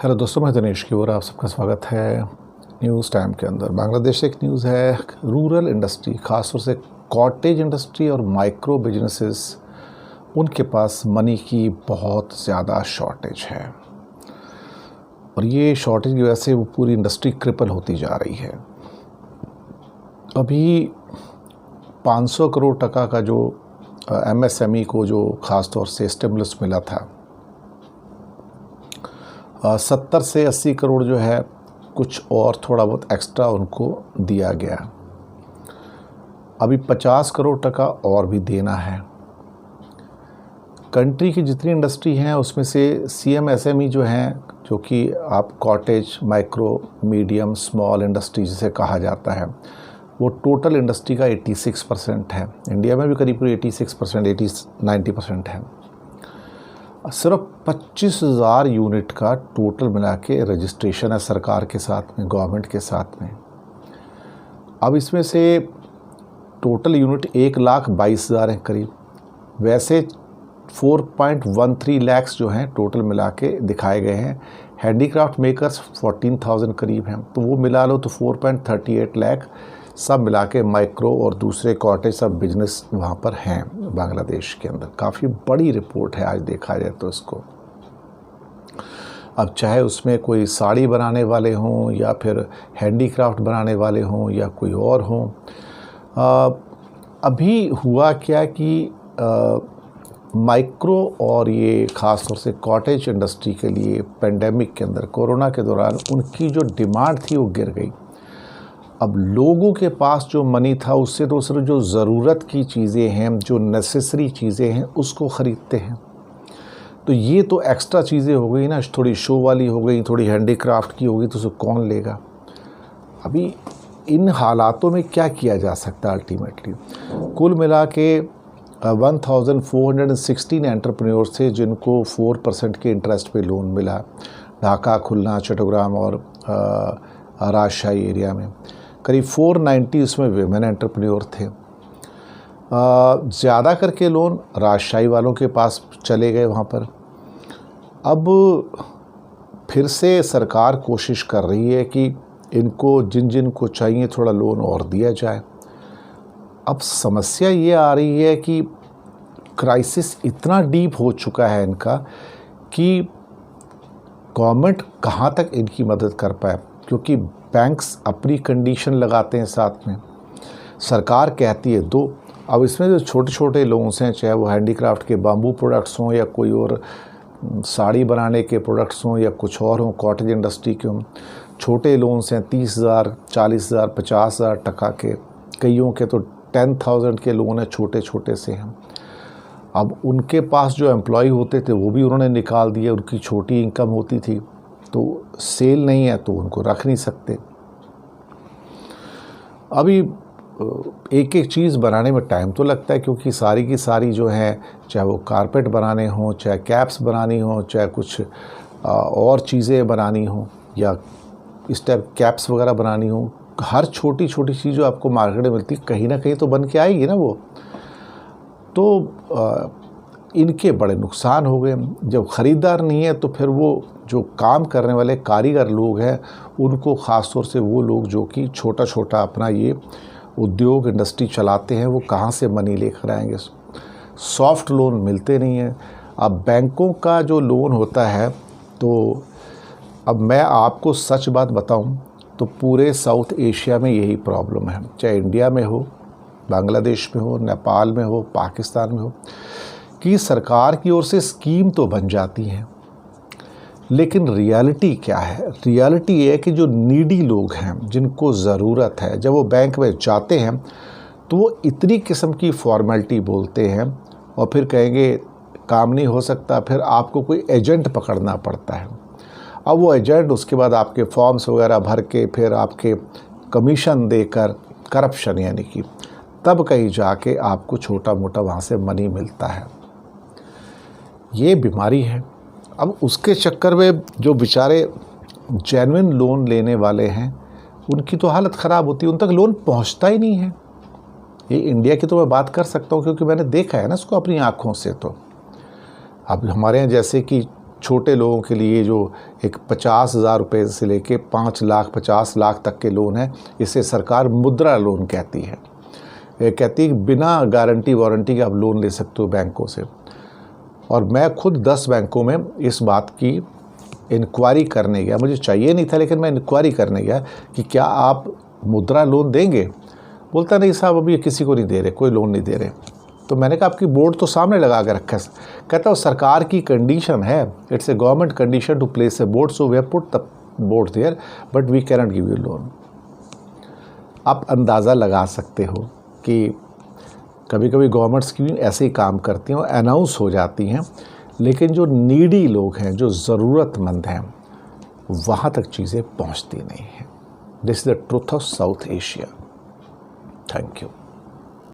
Hello दोस्तों, मैं दिनेश की ओर आप सबका स्वागत है न्यूज़ टाइम के अंदर। बांग्लादेश एक न्यूज़ है, रूरल इंडस्ट्री ख़ासतौर से कॉटेज इंडस्ट्री और माइक्रो बिजनेसेस, उनके पास मनी की बहुत ज़्यादा शॉर्टेज है और ये शॉर्टेज की वजह से वो पूरी इंडस्ट्री क्रिपल होती जा रही है। अभी 500 करोड़ टका का जो एमएसएमई को जो ख़ास तौर से स्टिमुलस मिला था, 70 से 80 करोड़ जो है कुछ और थोड़ा बहुत एक्स्ट्रा उनको दिया गया। अभी 50 करोड़ टका और भी देना है। कंट्री की जितनी इंडस्ट्री हैं उसमें से सीएमएसएमई जो हैं, जो कि आप cottage, micro, medium, small industry जिसे कहा जाता है, वो टोटल इंडस्ट्री का 86% है। इंडिया में भी करीब 86%, 90% है। सिर्फ 25,000 यूनिट का टोटल मिला के रजिस्ट्रेशन है सरकार के साथ में, गवर्नमेंट के साथ में। अब इसमें से टोटल यूनिट 1,22,000 हैं करीब। वैसे 4.13 लाख जो हैं टोटल मिला के दिखाए गए हैं। हैंडीक्राफ्ट मेकर्स 14,000 करीब हैं, तो वो मिला लो तो 4.38 लाख सब मिला के माइक्रो और दूसरे कॉटेज सब बिजनेस वहाँ पर हैं बांग्लादेश के अंदर। काफ़ी बड़ी रिपोर्ट है आज देखा जाए तो इसको। अब चाहे उसमें कोई साड़ी बनाने वाले हों या फिर हैंडीक्राफ्ट बनाने वाले हों या कोई और हों। अभी हुआ क्या कि माइक्रो और ये ख़ास तौर से कॉटेज इंडस्ट्री के लिए पेंडेमिक के अंदर, कोरोना के दौरान उनकी जो डिमांड थी वो गिर गई। अब लोगों के पास जो मनी था उससे तो सिर्फ जो ज़रूरत की चीज़ें हैं, जो नेसेसरी चीज़ें हैं, उसको ख़रीदते हैं। तो ये तो एक्स्ट्रा चीज़ें हो गई ना, थोड़ी शो वाली हो गई, थोड़ी हैंडीक्राफ्ट की हो गई, तो उसे कौन लेगा। अभी इन हालातों में क्या किया जा सकता है अल्टीमेटली। कुल मिला के 1416 एंटरप्रेन्योर्स थे जिनको 4% के इंटरेस्ट पे लोन मिला, ढाका, खुलना, चट्टग्राम और राजशाही एरिया में। करीब 490 उसमें विमेन एंटरप्रेन्योर थे। ज़्यादा करके लोन राजशाही वालों के पास चले गए वहाँ पर। अब फिर से सरकार कोशिश कर रही है कि इनको जिन जिन को चाहिए थोड़ा लोन और दिया जाए। अब समस्या ये आ रही है कि क्राइसिस इतना डीप हो चुका है इनका कि गवर्नमेंट कहाँ तक इनकी मदद कर पाए, क्योंकि बैंक्स अपनी कंडीशन लगाते हैं साथ में, सरकार कहती है दो। अब इसमें जो छोटे छोटे लोन्स हैं, चाहे वो हैंडीक्राफ्ट के बाम्बू प्रोडक्ट्स हों या कोई और साड़ी बनाने के प्रोडक्ट्स हों या कुछ और हों, कॉटेज इंडस्ट्री के हों, छोटे लोन्स हैं 30,000, 40,000, 50,000 टका के। कईयों के तो 10,000 के लोन हैं, छोटे छोटे से हैं। अब उनके पास जो एम्प्लॉय होते थे वो भी उन्होंने निकाल दिए, उनकी छोटी इनकम होती थी, तो सेल नहीं है तो उनको रख नहीं सकते। अभी एक एक चीज़ बनाने में टाइम तो लगता है, क्योंकि सारी की सारी जो है, चाहे वो कारपेट बनाने हों, चाहे कैप्स बनानी हों, चाहे कुछ और चीज़ें बनानी हों या इस टाइप कैप्स वगैरह बनानी हों, हर छोटी छोटी चीज़ जो आपको मार्केट में मिलती कहीं ना कहीं तो बन के आएगी ना वो। तो इनके बड़े नुकसान हो गए। जब ख़रीदार नहीं है तो फिर वो जो काम करने वाले कारीगर लोग हैं उनको, ख़ास तौर से वो लोग जो कि छोटा छोटा अपना ये उद्योग इंडस्ट्री चलाते हैं, वो कहाँ से मनी लेकर आएंगे। सॉफ्ट लोन मिलते नहीं हैं। अब बैंकों का जो लोन होता है, तो अब मैं आपको सच बात बताऊं तो पूरे साउथ एशिया में यही प्रॉब्लम है, चाहे इंडिया में हो, बांग्लादेश में हो, नेपाल में हो, पाकिस्तान में हो, कि सरकार की ओर से स्कीम तो बन जाती हैं, लेकिन रियलिटी क्या है। रियलिटी ये है कि जो नीडी लोग हैं, जिनको ज़रूरत है, जब वो बैंक में जाते हैं तो वो इतनी किस्म की फॉर्मेलिटी बोलते हैं और फिर कहेंगे काम नहीं हो सकता, फिर आपको कोई एजेंट पकड़ना पड़ता है। अब वो एजेंट उसके बाद आपके फॉर्म्स वगैरह भर के फिर आपके कमीशन देकर, करप्शन यानी कि, तब कहीं जाके आपको छोटा मोटा वहाँ से मनी मिलता है। ये बीमारी है। अब उसके चक्कर में जो बेचारे जेन्युइन लोन लेने वाले हैं उनकी तो हालत ख़राब होती है, उन तक लोन पहुंचता ही नहीं है। ये इंडिया की तो मैं बात कर सकता हूँ क्योंकि मैंने देखा है ना इसको अपनी आँखों से। तो अब हमारे यहाँ जैसे कि छोटे लोगों के लिए जो एक 50,000 रुपये से लेके 5 लाख 50 लाख तक के लोन है, इसे सरकार मुद्रा लोन कहती है। ये कहती है कि बिना गारंटी वारंटी के आप लोन ले सकते हो बैंकों से। और मैं खुद 10 बैंकों में इस बात की इंक्वायरी करने गया, मुझे चाहिए नहीं था लेकिन मैं इंक्वायरी करने गया कि क्या आप मुद्रा लोन देंगे। बोलता नहीं साहब अभी किसी को नहीं दे रहे, कोई लोन नहीं दे रहे। तो मैंने कहा आपकी बोर्ड तो सामने लगा के रखा है। कहता है सरकार की कंडीशन है, it's a government condition to place a board, so we have put the board there but we can not give you loan. आप अंदाज़ा लगा सकते हो कि कभी कभी गवर्नमेंट स्कीम ऐसे ही काम करती हैं और अनाउंस हो जाती हैं, लेकिन जो नीडी लोग हैं, जो ज़रूरतमंद हैं, वहाँ तक चीज़ें पहुँचती नहीं हैं। This is the truth of south Asia. Thank you.